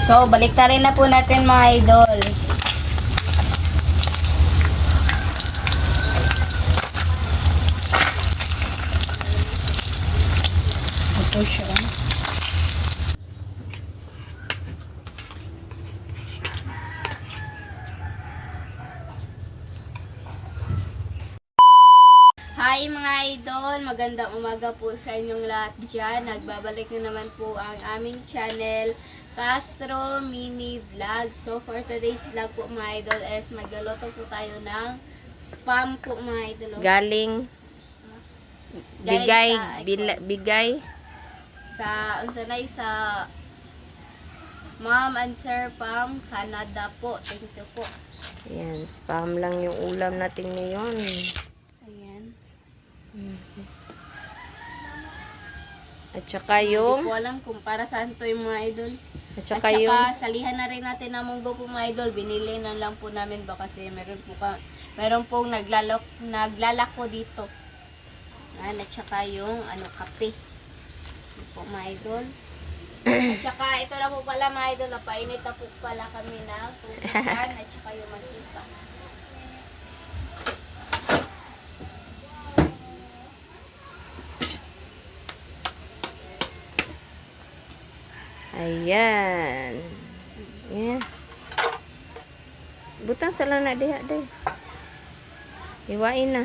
So, baliktarin na po natin mga idol. Ito siya. Hi mga idol! Magandang umaga po sa inyong lahat dyan. Nagbabalik na naman po ang aming channel, Castro Mini Vlog. So for today's vlog po mga idol is magluluto po tayo ng spam po mga idol. Galing bigay Sa unsanay sa Ma'am and Sir Pam Canada po. Thank you po. Ayan, spam lang yung ulam natin ngayon. Ayan. At saka yung Hindi ko alam kung para saan to yung mga idol. At At saka saka, yung salihan na rin natin ng munggo po mga idol. Binili na lang po namin ba kasi meron pong naglalako dito. Yan, at saka yung kape. Yan po mga idol. At saka ito na po pala mga idol. Napainit na po pala kami ng tubig dyan. At saka yung mantika. ayan. Yeah. Butang sa lang na diha day. Iwain na.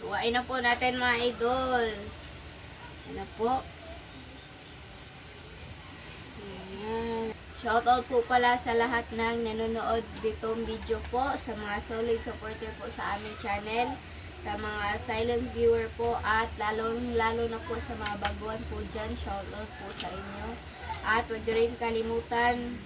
Luwain na po natin mga idol. Yan na po. Ayan. Shoutout po pala sa lahat ng nanonood ditong video po, sa mga solid supporter po sa aming channel, sa mga silent viewer po, at lalo na po sa mga baguhan po dyan. Shoutout po sa inyo. At huwag nyo rin kalimutan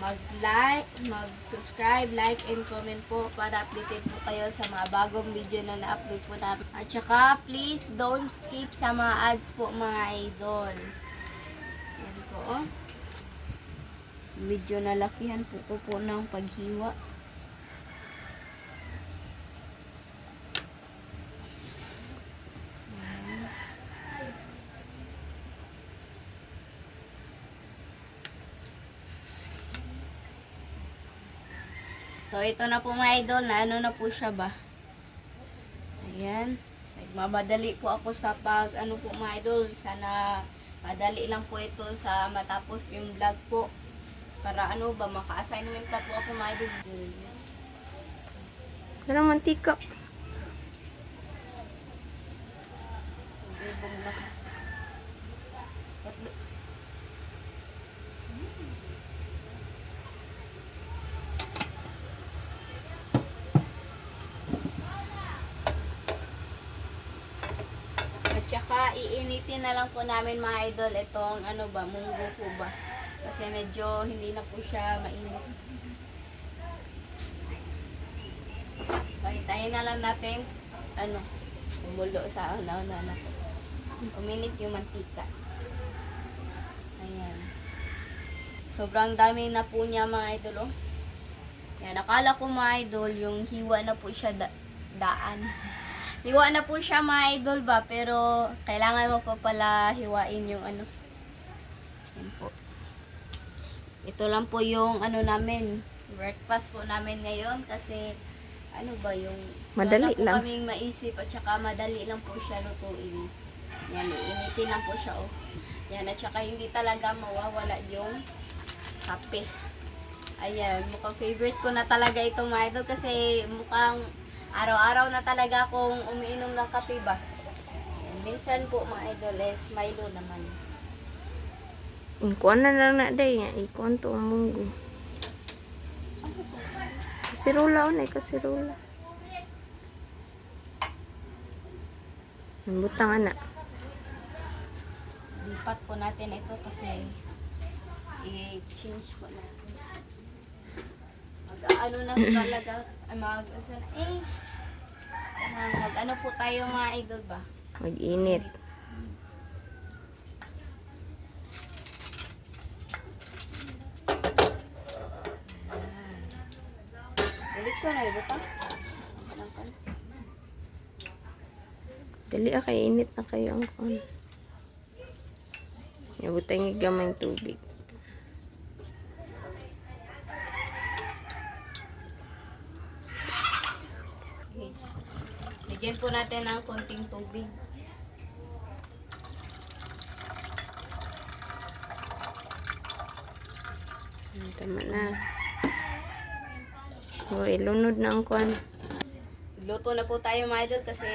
mag-like, mag-subscribe, like, and comment po para updated po kayo sa mga bagong video na na-upload po namin. At saka, please don't skip sa mga ads po mga idol. Yan po, oh. Medyo nalakihan po ng paghiwa. So, ito na po mga idol, na na po siya ba? Ayan. Nagmamadali po ako sa po mga idol. Sana madali lang po ito sa matapos yung vlog po. Para maka-assignment na po ako mga idol. Parang mantika. Tsaka iinitin na lang po namin mga idol itong munggo po ba. Kasi medyo hindi na po siya mainit. Pahintayin na lang natin umulo sa una-una po. Uminit yung mantika. Ayan. Sobrang dami na po niya mga idol, oh. Yan, akala ko mga idol yung hiwa na po siya daan. Hiwa na po siya mga idol ba, pero kailangan mo pa pala hiwain yung Yan po. Ito lang po yung namin, breakfast po namin ngayon kasi yung Madali wala lang. po kaming maisip at saka madali lang po siya lutuin. Yan, iinitin lang po siya, oh. Yan, at saka hindi talaga mawawala yung kape. Ayan, mukhang favorite ko na talaga ito mga idol kasi mukhang araw-araw na talaga akong umiinom ng kape ba. Ayan, minsan po mga idol is Milo naman. Kuan na lang na day. Ikuan to ang munggo. Kasirula o na kasirula. Butang anak. Lipat po natin ito kasi i-change po natin. Na talaga mag po tayo mga idol ba? Mag-init. Diretso na yun ito. Dali kay init na kayo ang kon. Ibutay nga gamay tubig. Okay. Bigyan po natin ng konting tubig. Tama na. O, ilunod na ang kon. Luto na po tayo mga idol kasi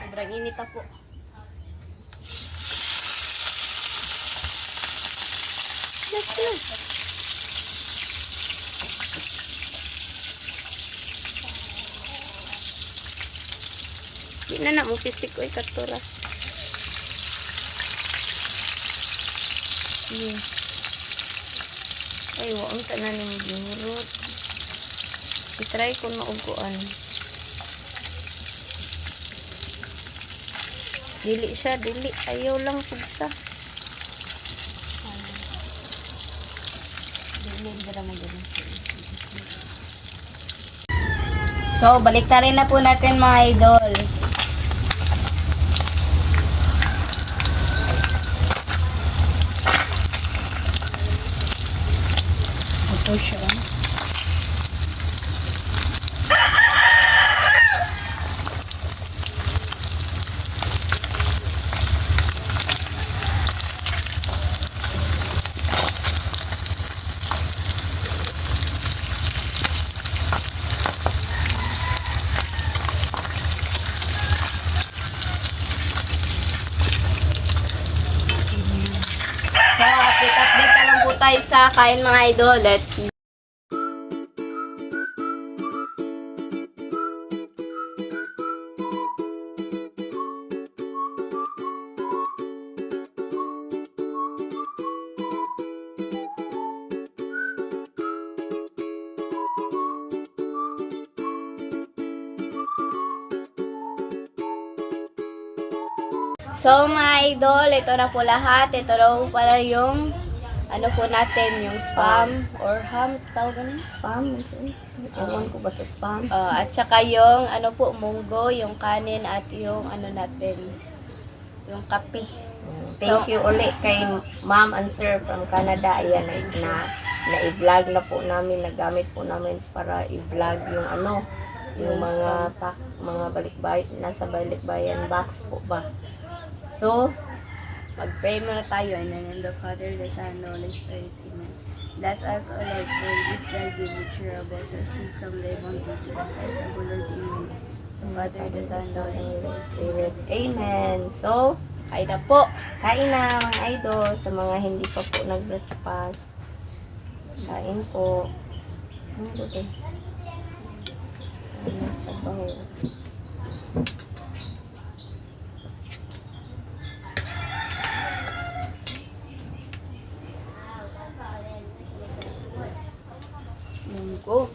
sobrang init na po. Yes, yes. Di na mo pisik ko ikatura. Sige. Ay, waong tanan ng ginurot. I-try ko mauguan. Dili siya, dili. Ayaw lang pugsa. So, balik na rin na po natin mga idol. Ito siya. So, update na lang po tayo sa kain mga idol. Let's see. So, mga idol, ito na po lahat. Ito na po pala yung ano po natin, yung spam or ham, tawag na Spam. Ewan ko ba sa spam? at saka yung ano po, munggo, yung kanin at yung ano natin, yung kape. Thank you ulit kay Ma'am and Sir from Canada. Ayan, na-i-vlog na po namin, nagamit po namin para i-vlog yung ano, yung mga mga balikbayan, nasa balikbayan box po ba. So, Mag-pray muna tayo. In the name of the Father, the Son, and the Holy Spirit. Amen. Bless us, O Lord, for this thy good which you are about to receive from thy bounty to the Christ and Lord. Amen. The Father, the Son, and the Holy Spirit. Spirit. Amen. So, Kain na po. kain na mga idol sa mga hindi pa po nag-breakfast. Kain po. Ang buti. Kain sa baho. Munggo.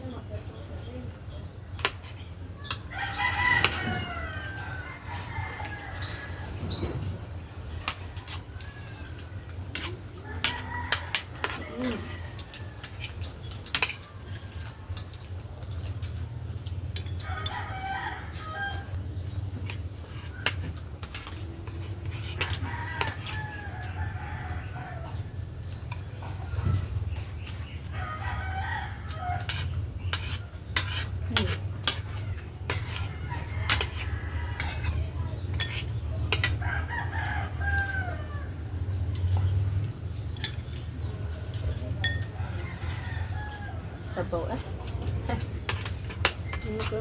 Sabaw ah. Munggo.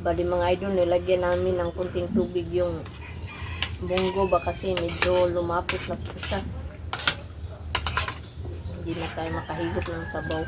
Bali mga idol, nilagyan namin ng kunting tubig yung munggo ba kasi medyo lumapot na po siya. Hindi na tayo makahigop ng sabaw.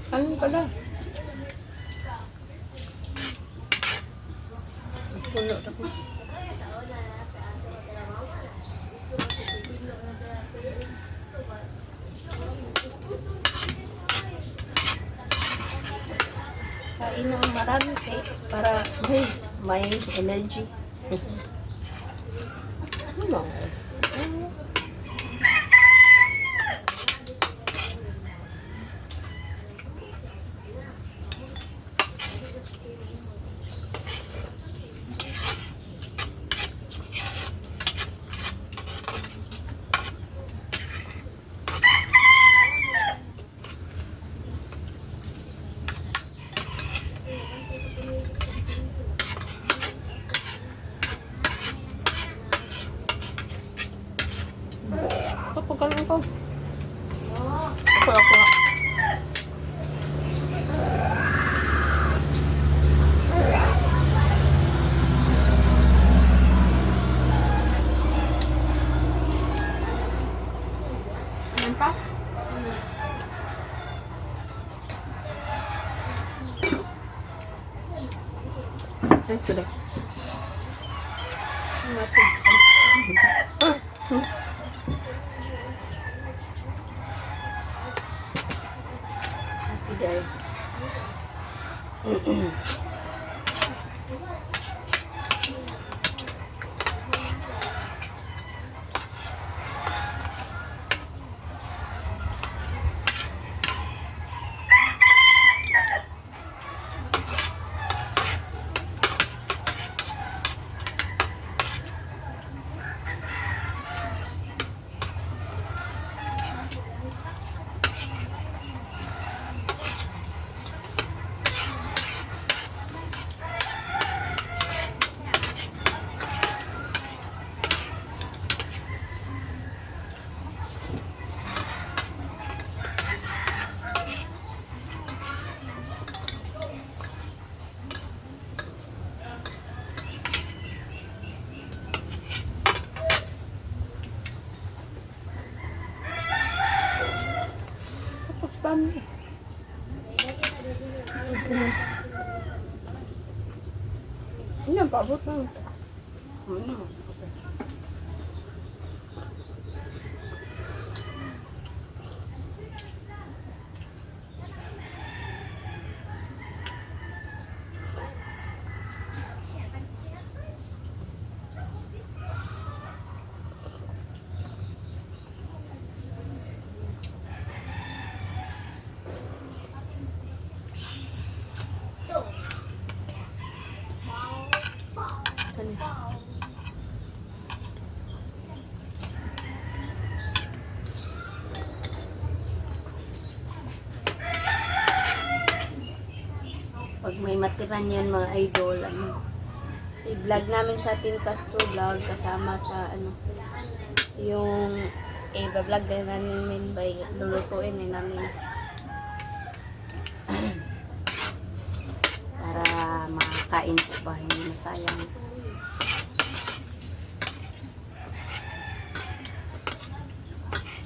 Ano pala? Puno ako. Kain ng marami para may energy. Ano? Pagkalan ko. Ako. Ano pa? Nice ko lang. Today. Paano? Ini apa buat bang? Mana? Pag may matiran yan mga idol, i-vlog namin sa Team Castro Vlog kasama sa yung i-vlog din namin by lulutuin namin. makakain po ba, hindi masayang.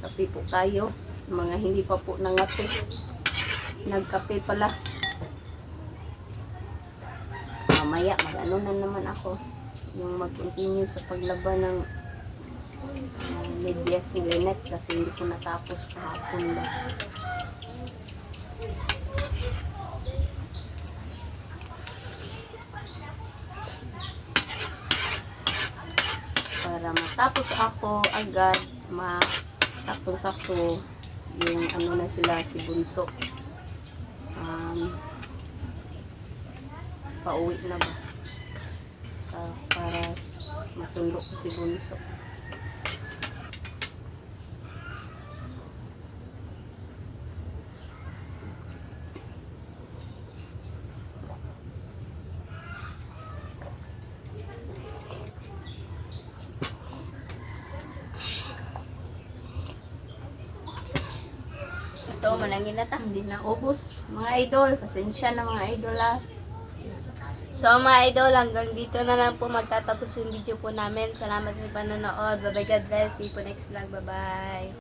Kape po tayo, mga hindi pa po nangape. Nagkape pala. Mamaya mag-ano na naman ako, yung mag-continue sa paglaban ng medyas ni Lynette kasi hindi ko natapos kahapon ba. Para matapos ako agad, sakto-sakto yung ano na sila, si Bunso. Pauwi na ba? Para masundo ko si Bunso. So, manangin na ta. Hindi na ubos, mga idol. Pasensya na mga idol ah. So mga idol, hanggang dito na lang po magtatapos yung video po namin. Salamat sa panonood. Bye bye, God bless. See you po next vlog. Bye bye.